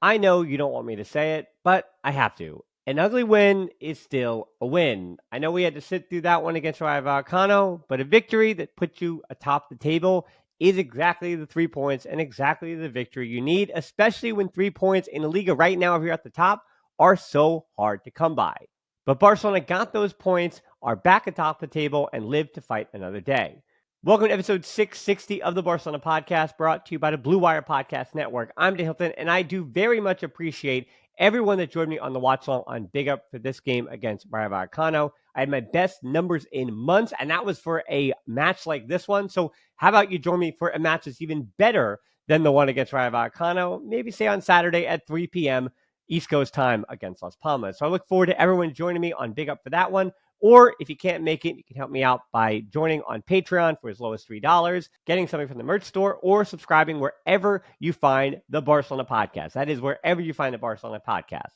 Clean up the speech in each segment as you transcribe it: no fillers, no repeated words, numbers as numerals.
I know you don't want me to say it, but I have to. An ugly win is still a win. I know we had to sit through that one against Rayo Vallecano, but a victory that puts you atop the table is exactly the 3 points and exactly the victory you need, especially when 3 points in the Liga right now, if you're at the top, are so hard to come by. But Barcelona got those points, are back atop the table, and live to fight another day. Welcome to episode 660 of the Barcelona podcast, brought to you by the Blue Wire Podcast Network. I'm Dan Hilton, and I do very much appreciate everyone that joined me on the watch along on Big Up for this game against Rayo Vallecano. I had my best numbers in months, and that was for a match like this one. So how about you join me for a match that's even better than the one against Rayo Vallecano? Maybe say on Saturday at 3 p.m. East Coast time against Las Palmas. So I look forward to everyone joining me on Big Up for that one. Or if you can't make it, you can help me out by joining on Patreon for as low as $3, getting something from the merch store, or subscribing wherever you find the Barcelona podcast. That is wherever you find the Barcelona podcast.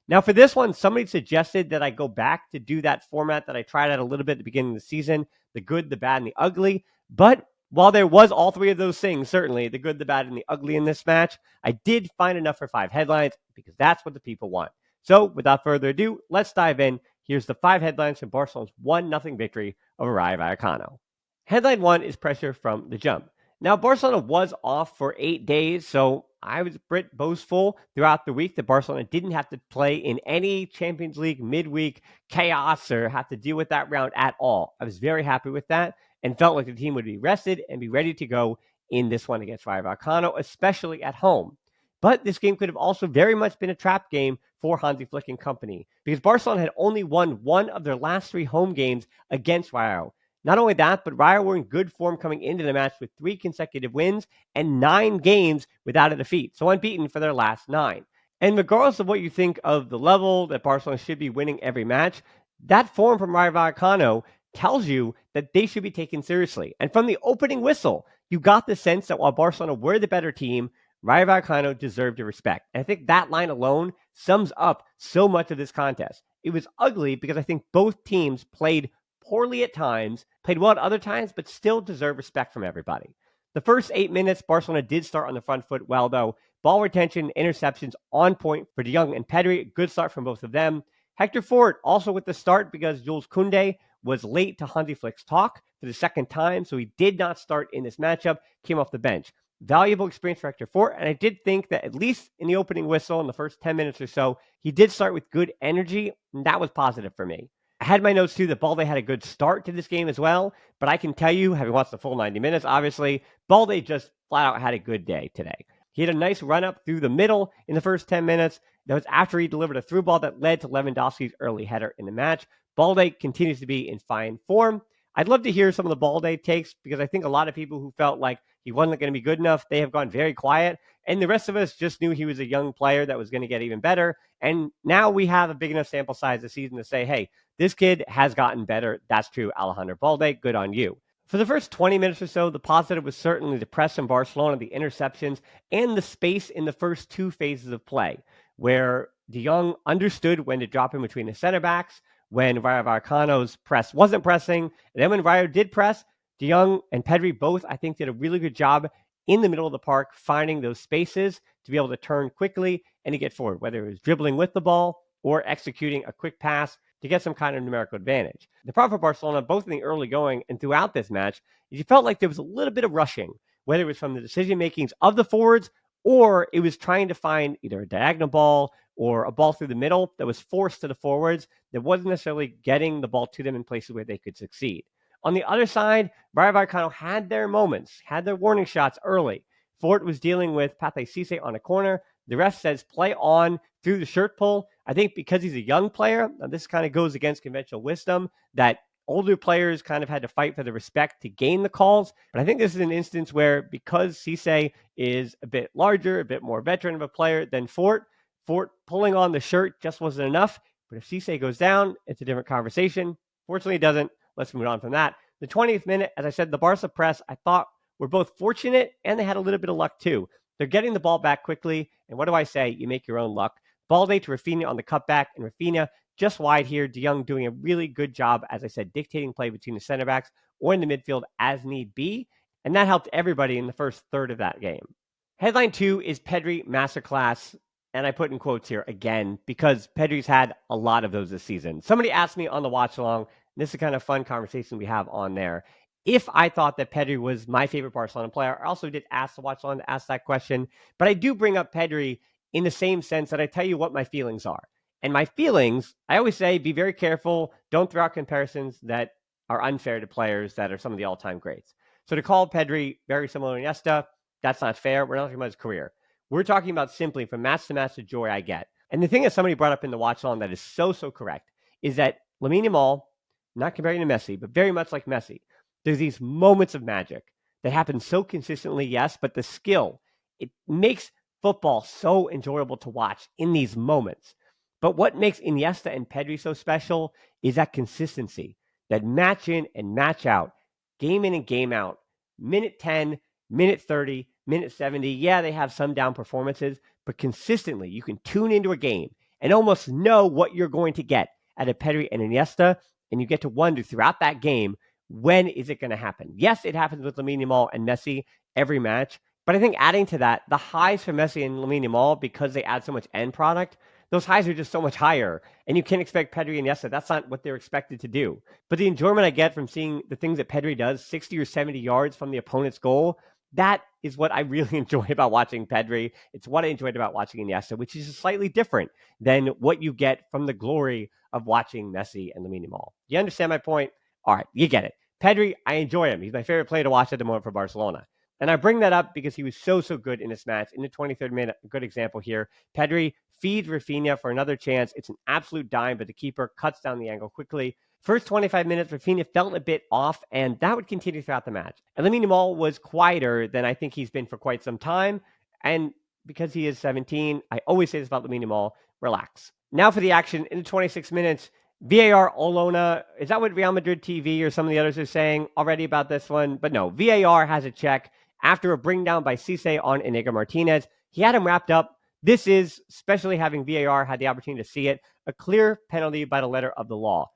Now, for this one, somebody suggested that I go back to do that format that I tried out a little bit at the beginning of the season, the good, the bad, and the ugly. But while there was all three of those things, certainly the good, the bad, and the ugly in this match, I did find enough for 5 headlines because that's what the people want. So without further ado, let's dive in. Here's the 5 headlines from Barcelona's 1-0 victory over Rayo Vallecano. Headline 1 is pressure from the jump. Now, Barcelona was off for 8 days, so I was a bit boastful throughout the week that Barcelona didn't have to play in any Champions League midweek chaos or have to deal with that round at all. I was very happy with that and felt like the team would be rested and be ready to go in this one against Rayo Vallecano, especially at home. But this game could have also very much been a trap game for Hansi Flick and company because Barcelona had only won one of their last 3 home games against Rayo. Not only that, but Rayo were in good form coming into the match with 3 consecutive wins and 9 games without a defeat, so unbeaten for their last 9. And regardless of what you think of the level that Barcelona should be winning every match, that form from Rayo Vallecano tells you that they should be taken seriously. And from the opening whistle, you got the sense that while Barcelona were the better team, Rayo Vallecano deserved your respect. And I think that line alone sums up so much of this contest. It was ugly because I think both teams played poorly at times, played well at other times, but still deserve respect from everybody. The first 8 minutes, Barcelona did start on the front foot well, though. Ball retention, interceptions on point for De Jong and Pedri. Good start from both of them. Hector Fort also with the start because Jules Koundé was late to Hansi Flick's talk for the second time, so he did not start in this matchup, came off the bench. Valuable experience for Hector Fort, and I did think that at least in the opening whistle, in the first 10 minutes or so, he did start with good energy, and that was positive for me. I had my notes too that Balde had a good start to this game as well, but I can tell you, having watched the full 90 minutes, obviously, Balde just flat out had a good day today. He had a nice run up through the middle in the first 10 minutes. That was after he delivered a through ball that led to Lewandowski's early header in the match. Balde continues to be in fine form. I'd love to hear some of the Balde takes because I think a lot of people who felt like he wasn't going to be good enough, they have gone very quiet. And the rest of us just knew he was a young player that was going to get even better. And now we have a big enough sample size this season to say, hey, this kid has gotten better. That's true, Alejandro Balde. Good on you. For the first 20 minutes or so, the positive was certainly the press in Barcelona, the interceptions, and the space in the first 2 phases of play, where De Jong understood when to drop in between the center backs, when Rayo Vallecano's press wasn't pressing, and then when Rayo did press, De Jong and Pedri both, I think, did a really good job in the middle of the park finding those spaces to be able to turn quickly and to get forward, whether it was dribbling with the ball or executing a quick pass to get some kind of numerical advantage. The problem for Barcelona, both in the early going and throughout this match, is you felt like there was a little bit of rushing, whether it was from the decision makings of the forwards or it was trying to find either a diagonal ball or a ball through the middle that was forced to the forwards that wasn't necessarily getting the ball to them in places where they could succeed. On the other side, Rayo Vallecano had their moments, had their warning shots early. Fort was dealing with Pathé Cissé on a corner. The ref says play on through the shirt pull. I think because he's a young player, this kind of goes against conventional wisdom that older players kind of had to fight for the respect to gain the calls. But I think this is an instance where because Cissé is a bit larger, a bit more veteran of a player than Fort pulling on the shirt just wasn't enough. But if Cissé goes down, it's a different conversation. Fortunately, it doesn't. Let's move on from that. The 20th minute, as I said, the Barca press, I thought were both fortunate and they had a little bit of luck too. They're getting the ball back quickly. And what do I say? You make your own luck. Balde to Rafinha on the cutback, and Rafinha just wide here. De Jong doing a really good job, as I said, dictating play between the center backs or in the midfield as need be. And that helped everybody in the first third of that game. Headline 2 is Pedri Masterclass. And I put in quotes here again because Pedri's had a lot of those this season. Somebody asked me on the watch along, this is the kind of fun conversation we have on there. If I thought that Pedri was my favorite Barcelona player, I also did ask the watch along to ask that question. But I do bring up Pedri in the same sense that I tell you what my feelings are. And my feelings, I always say, be very careful. Don't throw out comparisons that are unfair to players that are some of the all-time greats. So to call Pedri very similar to Iniesta, that's not fair. We're not talking about his career. We're talking about simply from match to match the joy I get. And the thing that somebody brought up in the watch along that is so correct is that Lamine Yamal, not comparing to Messi, but very much like Messi, there's these moments of magic that happen so consistently, yes, but the skill, it makes football so enjoyable to watch in these moments. But what makes Iniesta and Pedri so special is that consistency, that match in and match out, game in and game out, minute 10, minute 30, minute 70. Yeah, they have some down performances, but consistently you can tune into a game and almost know what you're going to get out of Pedri and Iniesta, and you get to wonder throughout that game, when is it going to happen? Yes, it happens with Lamine Yamal and Messi every match, but I think adding to that, the highs for Messi and Lamine Yamal, because they add so much end product, those highs are just so much higher, and you can't expect Pedri and Iniesta. That's not what they're expected to do. But the enjoyment I get from seeing the things that Pedri does, 60 or 70 yards from the opponent's goal, that is what I really enjoy about watching Pedri. It's what I enjoyed about watching Iniesta, which is slightly different than what you get from the glory of watching Messi and Lamine Yamal. You understand my point? All right, you get it. Pedri, I enjoy him. He's my favorite player to watch at the moment for Barcelona. And I bring that up because he was so good in this match. In the 23rd minute, a good example here. Pedri feeds Rafinha for another chance. It's an absolute dime, but the keeper cuts down the angle quickly. First 25 minutes, Rafinha felt a bit off, and that would continue throughout the match. And Lamine Yamal was quieter than I think he's been for quite some time. And because he is 17, I always say this about Lamine Yamal, relax. Now for the action in the 26 minutes. VAR Olona, is that what Real Madrid TV or some of the others are saying already about this one? But no, VAR has a check after a bring down by Cisse on Inigo Martinez. He had him wrapped up. This is, especially having VAR had the opportunity to see it, a clear penalty by the letter of the law.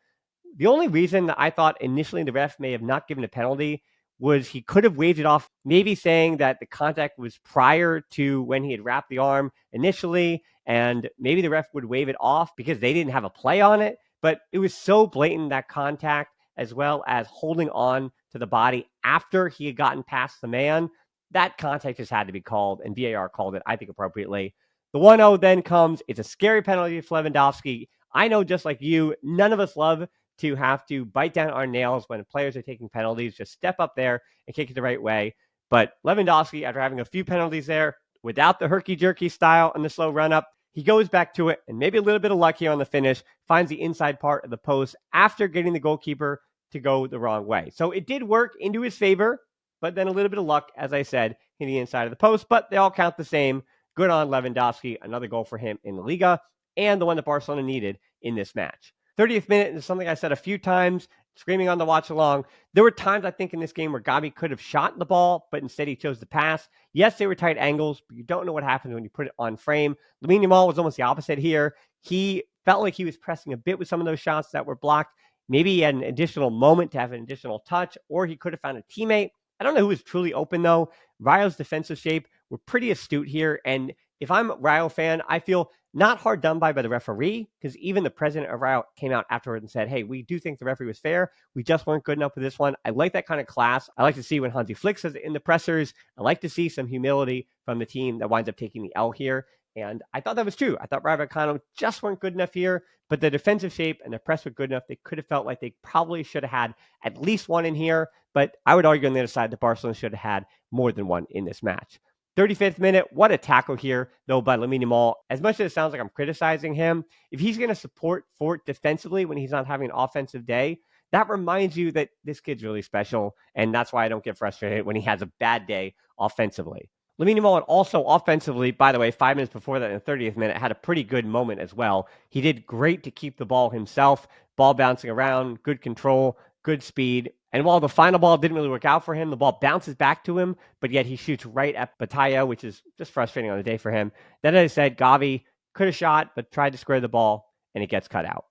The only reason that I thought initially the ref may have not given a penalty was he could have waved it off, maybe saying that the contact was prior to when he had wrapped the arm initially, and maybe the ref would wave it off because they didn't have a play on it. But it was so blatant, that contact, as well as holding on to the body after he had gotten past the man, that contact just had to be called, and VAR called it, I think, appropriately. The 1-0 then comes. It's a scary penalty for Lewandowski. I know, just like you, none of us love to have to bite down our nails when players are taking penalties. Just step up there and kick it the right way. But Lewandowski, after having a few penalties there, without the herky-jerky style and the slow run-up, he goes back to it, and maybe a little bit of luck here on the finish, finds the inside part of the post after getting the goalkeeper to go the wrong way. So it did work into his favor, but then a little bit of luck, as I said, in the inside of the post. But they all count the same. Good on Lewandowski. Another goal for him in the Liga, and the one that Barcelona needed in this match. 30th minute, and something I said a few times, screaming on the watch along. There were times, I think, in this game where Gavi could have shot the ball, but instead he chose to pass. Yes, they were tight angles, but you don't know what happens when you put it on frame. Lamine Yamal was almost the opposite here. He felt like he was pressing a bit with some of those shots that were blocked. Maybe he had an additional moment to have an additional touch, or he could have found a teammate. I don't know who was truly open, though. Rayo's defensive shape were pretty astute here, and if I'm a Rayo fan, I feel not hard done by the referee, because even the president of Rayo came out afterward and said, hey, we do think the referee was fair. We just weren't good enough for this one. I like that kind of class. I like to see when Hansi Flick says it in the pressers. I like to see some humility from the team that winds up taking the L here. And I thought that was true. I thought Rayo Vallecano just weren't good enough here, but the defensive shape and the press were good enough. They could have felt like they probably should have had at least one in here, but I would argue on the other side that Barcelona should have had more than one in this match. 35th minute, what a tackle here, though, by Lamine Yamal. As much as it sounds like I'm criticizing him, if he's going to support Fort defensively when he's not having an offensive day, that reminds you that this kid's really special, and that's why I don't get frustrated when he has a bad day offensively. Lamine Yamal also offensively, by the way, 5 minutes before that in the 30th minute, had a pretty good moment as well. He did great to keep the ball himself, ball bouncing around, good control, good speed. And while the final ball didn't really work out for him, the ball bounces back to him, but yet he shoots right at Batalla, which is just frustrating on the day for him. Then, as I said, Gavi could have shot, but tried to square the ball, and it gets cut out.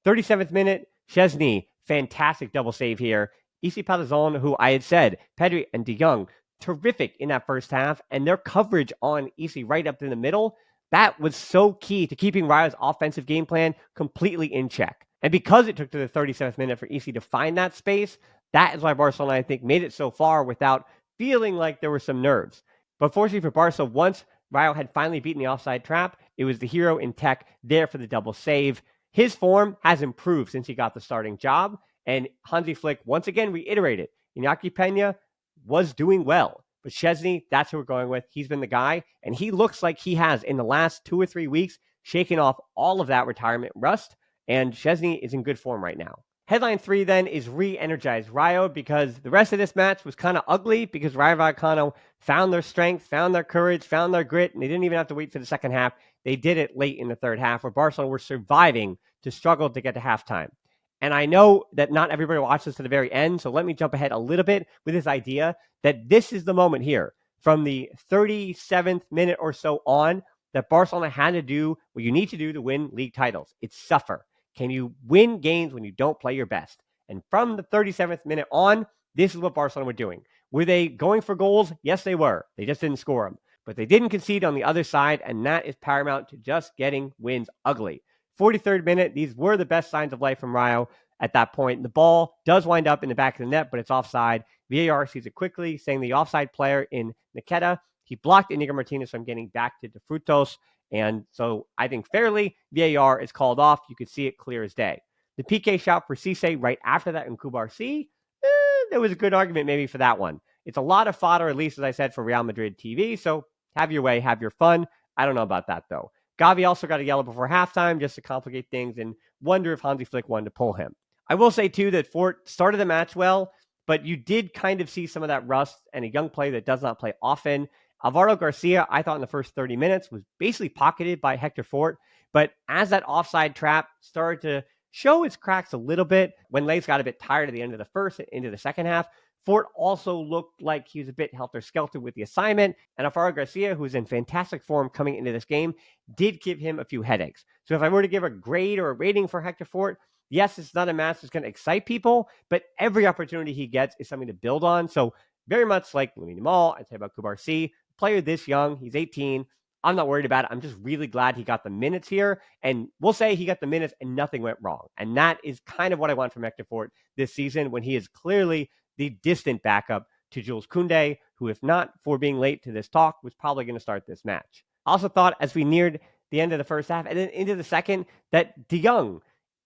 37th minute, Szczesny, fantastic double save here. Issy Palazzone, who I had said, Pedri and De Jong, terrific in that first half, and their coverage on Issy right up in the middle That was so key to keeping Rayo's offensive game plan completely in check. And because it took to the 37th minute for EC to find that space, that is why Barcelona, I think, made it so far without feeling like there were some nerves. But fortunately for Barca, once Rayo had finally beaten the offside trap, it was the hero in tech there for the double save. His form has improved since he got the starting job, and Hansi Flick once again reiterated Iñaki Peña was doing well. But Szczesny, that's who we're going with. He's been the guy, and he looks like he has, in the last 2 or 3 weeks, shaken off all of that retirement rust, and Szczesny is in good form right now. Headline 3 then is Re-Energized Rayo, because the rest of this match was kind of ugly because Rayo Vallecano found their strength, found their courage, found their grit, and they didn't even have to wait for the second half. They did it late in the third half where Barcelona were surviving to struggle to get to halftime. And I know that not everybody watches to the very end, so let me jump ahead a little bit with this idea that this is the moment here from the 37th minute or so on that Barcelona had to do what you need to do to win league titles. It's suffer. Can you win games when you don't play your best? And from the 37th minute on, this is what Barcelona were doing. Were they going for goals? Yes, they were. They just didn't score them. But they didn't concede on the other side, and that is paramount to just getting wins ugly. 43rd minute, these were the best signs of life from Rayo at that point. The ball does wind up in the back of the net, but it's offside. VAR sees it quickly, saying the offside player in Niketa, he blocked Inigo Martinez from getting back to De Frutos. And so I think fairly, VAR is called off. You could see it clear as day. The PK shot for Cisse right after that in Kubarsi, there was a good argument maybe for that one. It's a lot of fodder, at least as I said, for Real Madrid TV. So have your way, have your fun. I don't know about that though. Gavi also got a yellow before halftime just to complicate things and wonder if Hansi Flick wanted to pull him. I will say too that Fort started the match well, but you did kind of see some of that rust and a young player that does not play often. Alvaro Garcia, I thought in the first 30 minutes was basically pocketed by Hector Fort, but as that offside trap started to show its cracks a little bit, when Leys got a bit tired at the end of the first and into the second half, Fort also looked like he was a bit helter-skelter with the assignment, and Alvaro Garcia, who was in fantastic form coming into this game, did give him a few headaches. So if I were to give a grade or a rating for Hector Fort, yes, it's not a match that's going to excite people, but every opportunity he gets is something to build on. So very much like Lamine Yamal, I'd say about Kubarsi, player this young, he's 18. I'm not worried about it. I'm just really glad he got the minutes here. And we'll say he got the minutes and nothing went wrong. And that is kind of what I want from Hector Fort this season when he is clearly the distant backup to Jules Koundé, who, if not for being late to this talk, was probably going to start this match. I also thought as we neared the end of the first half and then into the second that De Jong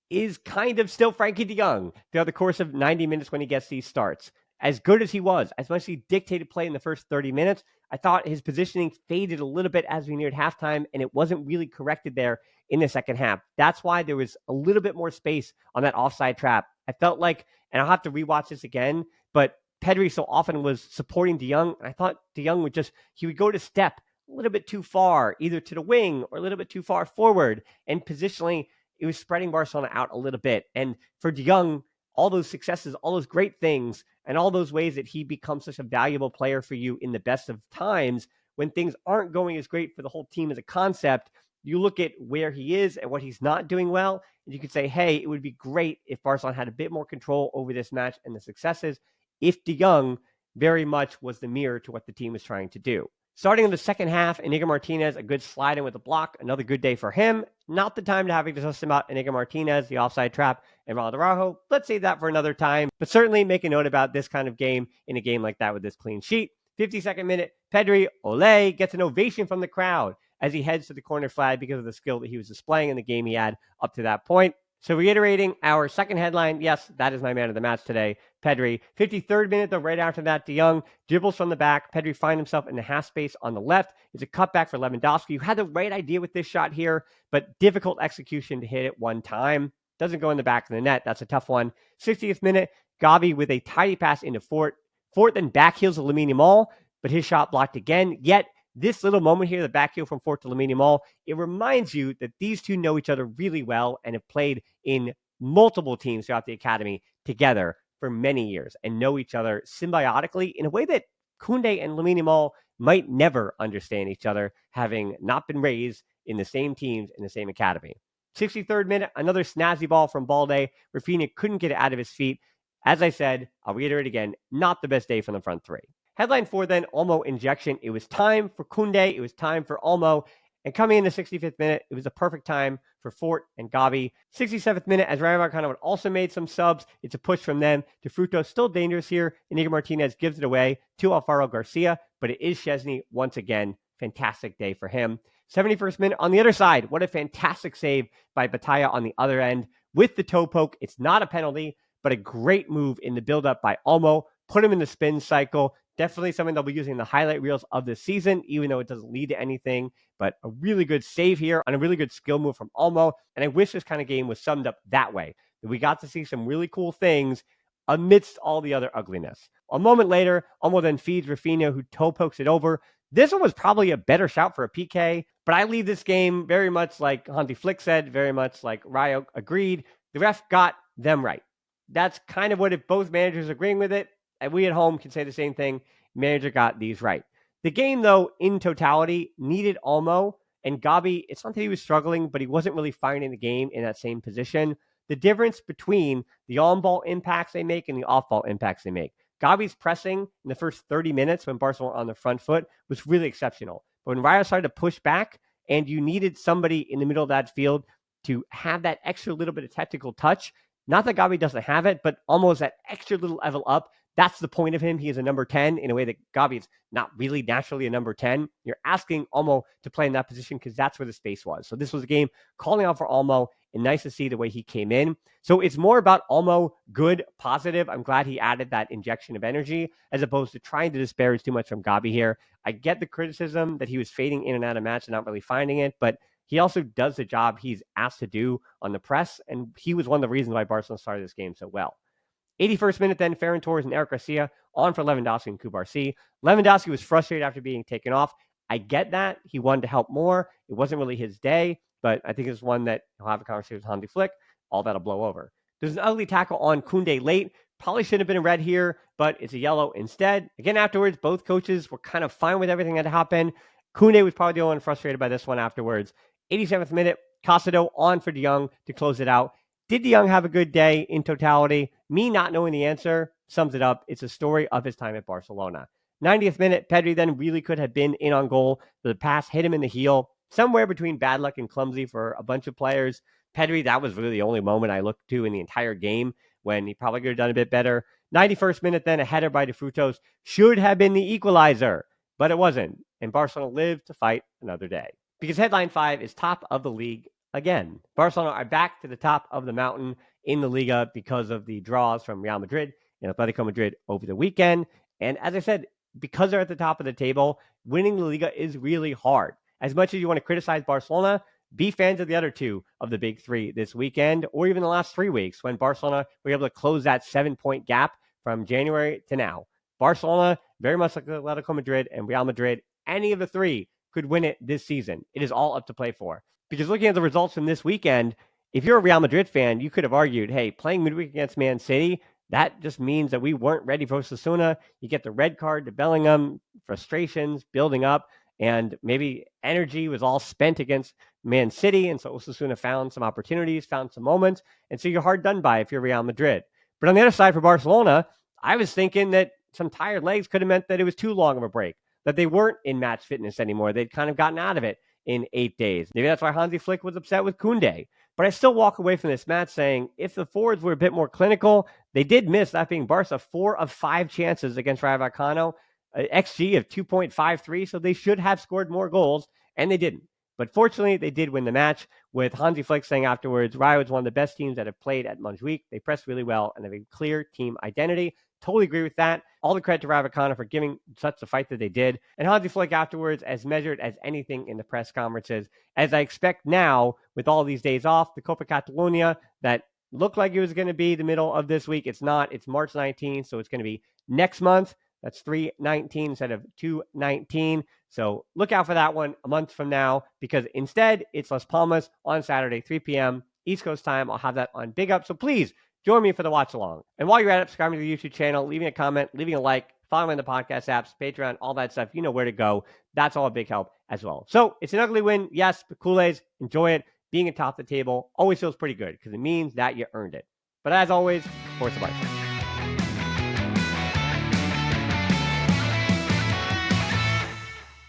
is kind of still Frankie de Jong throughout the course of 90 minutes when he gets these starts. As good as he was, as much as he dictated play in the first 30 minutes, I thought his positioning faded a little bit as we neared halftime, and it wasn't really corrected there in the second half. That's why there was a little bit more space on that offside trap. I felt like, and I'll have to rewatch this again, but Pedri so often was supporting de Jong, and I thought de Jong would go to step a little bit too far, either to the wing or a little bit too far forward, and positionally, it was spreading Barcelona out a little bit. And for de Jong, all those successes, all those great things, and all those ways that he becomes such a valuable player for you in the best of times, when things aren't going as great for the whole team as a concept, you look at where he is and what he's not doing well, and you could say, hey, it would be great if Barcelona had a bit more control over this match and the successes if de Jong very much was the mirror to what the team is trying to do. Starting in the second half, Inigo Martinez, a good slide in with a block. Another good day for him. Not the time to have a discussion about Inigo Martinez, the offside trap, and Ronaldo Araujo. Let's save that for another time. But certainly make a note about this kind of game in a game like that with this clean sheet. 52nd minute, Pedri, ole, gets an ovation from the crowd as he heads to the corner flag because of the skill that he was displaying in the game he had up to that point. So reiterating our second headline, yes, that is my man of the match today, Pedri. 53rd minute, though, right after that, de Jong dribbles from the back. Pedri finds himself in the half space on the left. It's a cutback for Lewandowski. You had the right idea with this shot here, but difficult execution to hit it one time. Doesn't go in the back of the net. That's a tough one. 60th minute, Gavi with a tidy pass into Fort. Fort then backheels to Lamine Yamal, but his shot blocked again. Yet, this little moment here, the backheel from Fort to Lamine Yamal, it reminds you that these two know each other really well and have played in multiple teams throughout the academy together for many years and know each other symbiotically in a way that Koundé and Lamine Yamal might never understand each other, having not been raised in the same teams in the same academy. 63rd minute, another snazzy ball from Balde. Rafinha couldn't get it out of his feet. As I said, I'll reiterate again, not the best day from the front three. Headline 4 then, Olmo Injection. It was time for Koundé. It was time for Olmo. And coming in the 65th minute, it was a perfect time for Fort and Gavi. 67th minute, as Rayo Vallecano had also made some subs, it's a push from them to Fruto. Still dangerous here. Inigo Martinez gives it away to Alfaro Garcia, but it is Szczesny once again. Fantastic day for him. 71st minute on the other side. What a fantastic save by Batalla on the other end with the toe poke. It's not a penalty, but a great move in the build-up by Olmo. Put him in the spin cycle. Definitely something they'll be using in the highlight reels of this season, even though it doesn't lead to anything. But a really good save here on a really good skill move from Olmo. And I wish this kind of game was summed up that way, that we got to see some really cool things amidst all the other ugliness. A moment later, Olmo then feeds Rafinha, who toe pokes it over. This one was probably a better shout for a PK, but I leave this game very much like Hansi Flick said, very much like Rayo agreed. The ref got them right. That's kind of what, if both managers agreeing with it, and we at home can say the same thing, manager got these right. The game, though, in totality, needed Olmo and Gavi. It's not that he was struggling, but he wasn't really finding the game in that same position. The difference between the on-ball impacts they make and the off-ball impacts they make. Gavi's pressing in the first 30 minutes when Barcelona were on the front foot was really exceptional. But when Rayo started to push back and you needed somebody in the middle of that field to have that extra little bit of technical touch, not that Gavi doesn't have it, but almost that extra little level up. That's the point of him. He is a number 10 in a way that Gavi is not really naturally a number 10. You're asking Olmo to play in that position because that's where the space was. So this was a game calling out for Olmo, and nice to see the way he came in. So it's more about Olmo, good, positive. I'm glad he added that injection of energy as opposed to trying to disparage too much from Gavi here. I get the criticism that he was fading in and out of match and not really finding it, but he also does the job he's asked to do on the press, and he was one of the reasons why Barcelona started this game so well. 81st minute then, Ferran Torres and Eric Garcia on for Lewandowski and Kubarsi. Lewandowski was frustrated after being taken off. I get that. He wanted to help more. It wasn't really his day, but I think it's one that he'll have a conversation with Hansi Flick. All that'll blow over. There's an ugly tackle on Koundé late. Probably shouldn't have been a red here, but it's a yellow instead. Again, afterwards, both coaches were kind of fine with everything that happened. Koundé was probably the only one frustrated by this one afterwards. 87th minute, Casado on for De Jong to close it out. Did De Jong have a good day in totality? Me not knowing the answer sums it up. It's a story of his time at Barcelona. 90th minute, Pedri then really could have been in on goal. The pass hit him in the heel, somewhere between bad luck and clumsy for a bunch of players. Pedri, that was really the only moment I looked to in the entire game when he probably could have done a bit better. 91st minute then, a header by De Frutos should have been the equalizer, but it wasn't. And Barcelona lived to fight another day. Because headline 5 is top of the league again. Barcelona are back to the top of the mountain in the Liga because of the draws from Real Madrid and Atletico Madrid over the weekend. And as I said, because they're at the top of the table, winning the Liga is really hard. As much as you want to criticize Barcelona, be fans of the other two of the big three this weekend, or even the last 3 weeks when Barcelona were able to close that 7-point gap from January to now. Barcelona, very much like Atletico Madrid and Real Madrid, any of the three could win it this season. It is all up to play for. Because looking at the results from this weekend, if you're a Real Madrid fan, you could have argued, hey, playing midweek against Man City, that just means that we weren't ready for Osasuna. You get the red card to Bellingham, frustrations building up, and maybe energy was all spent against Man City, and so Osasuna found some opportunities, found some moments, and so you're hard done by if you're Real Madrid. But on the other side for Barcelona, I was thinking that some tired legs could have meant that it was too long of a break, that they weren't in match fitness anymore. They'd kind of gotten out of it in 8 days. Maybe that's why Hansi Flick was upset with Koundé. But I still walk away from this match saying if the forwards were a bit more clinical, they did miss, that being Barca, 4 of 5 chances against Rayo Vallecano, XG of 2.53, so they should have scored more goals, and they didn't. But fortunately, they did win the match, with Hansi Flick saying afterwards, Rayo is one of the best teams that have played at Montjuic. They press really well and have a clear team identity. Totally agree with that. All the credit to Rayo Vallecano for giving such the fight that they did. And Hansi Flick afterwards, as measured as anything in the press conferences, as I expect now, with all these days off, the Copa Catalunya, that looked like it was going to be the middle of this week. It's not. It's March 19th, so it's going to be next month. That's 3/19 instead of 2/19. So look out for that one a month from now, because instead it's Las Palmas on Saturday, 3 p.m. East Coast time. I'll have that on Big Up. So please join me for the watch along. And while you're at it, subscribing to the YouTube channel, leaving a comment, leaving a like, following the podcast apps, Patreon, all that stuff. You know where to go. That's all a big help as well. So it's an ugly win. Yes, but Kool-Aids, enjoy it. Being atop the table always feels pretty good because it means that you earned it. But as always, Forza Barca.